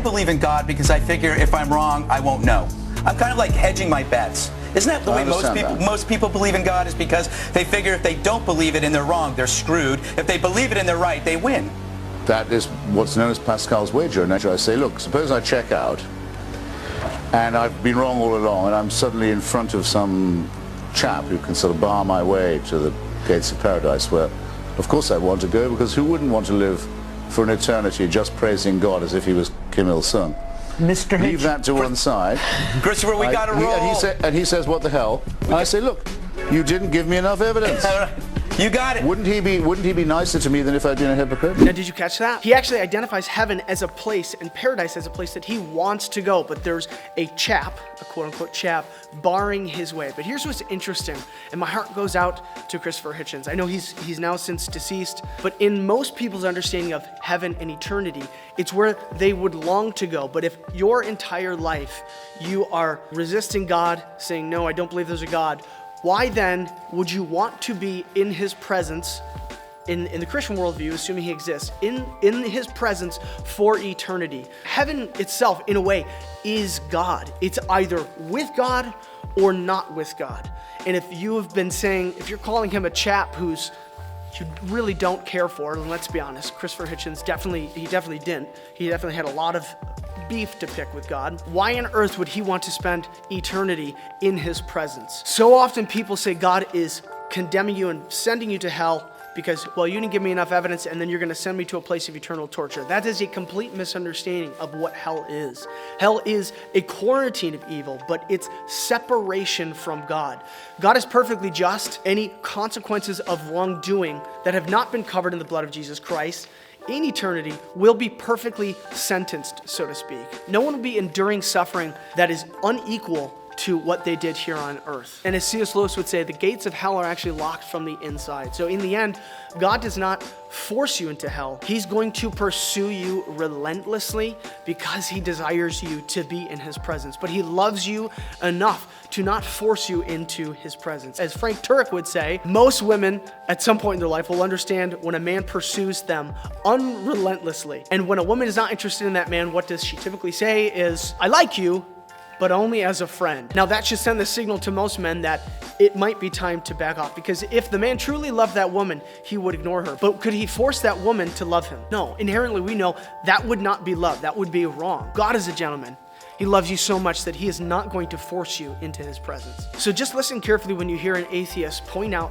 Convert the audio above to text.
believe in God because I figure if I'm wrong, I won't know. I'm kind of like hedging my bets. Isn't that the way most people believe in God, is because they figure if they don't believe it and they're wrong, they're screwed. If they believe it and they're right, they win. That is what's known as Pascal's wager. And I say, look, suppose I check out and I've been wrong all along and I'm suddenly in front of some chap who can sort of bar my way to the gates of paradise, where of course I want to go, because who wouldn't want to live for an eternity just praising God as if he was Kim Il-sung? Mr. Leave that to one side. Christopher, we got to roll. And he says, what the hell? And I say, look, you didn't give me enough evidence. You got it. Wouldn't he be nicer to me than if I'd been a hypocrite? Now, did you catch that? He actually identifies heaven as a place and paradise as a place that he wants to go, but there's a chap, a quote-unquote chap, barring his way. But here's what's interesting, and my heart goes out to Christopher Hitchens. I know he's now since deceased, but in most people's understanding of heaven and eternity, it's where they would long to go. But if your entire life you are resisting God, saying, no, I don't believe there's a God, why then would you want to be in his presence, in the Christian worldview, assuming he exists, in his presence for eternity? Heaven itself, in a way, is God. It's either with God or not with God. And if you have been saying, if you're calling him a chap who's you really don't care for, and let's be honest, Christopher Hitchens definitely didn't. He definitely had a lot of beef to pick with God. Why on earth would he want to spend eternity in his presence? So often people say God is condemning you and sending you to hell because, well, you didn't give me enough evidence and then you're going to send me to a place of eternal torture. That is a complete misunderstanding of what hell is. Hell is a quarantine of evil, but it's separation from God. God is perfectly just. Any consequences of wrongdoing that have not been covered in the blood of Jesus Christ in eternity will be perfectly sentenced, so to speak. No one will be enduring suffering that is unequal to what they did here on earth. And as C.S. Lewis would say, the gates of hell are actually locked from the inside. So in the end, God does not force you into hell. He's going to pursue you relentlessly because he desires you to be in his presence. But he loves you enough to not force you into his presence. As Frank Turek would say, most women at some point in their life will understand when a man pursues them unrelentlessly. And when a woman is not interested in that man, what does she typically say is, I like you, but only as a friend. Now that should send the signal to most men that it might be time to back off, because if the man truly loved that woman, he would ignore her. But could he force that woman to love him? No, inherently we know that would not be love. That would be wrong. God is a gentleman. He loves you so much that he is not going to force you into his presence. So just listen carefully when you hear an atheist point out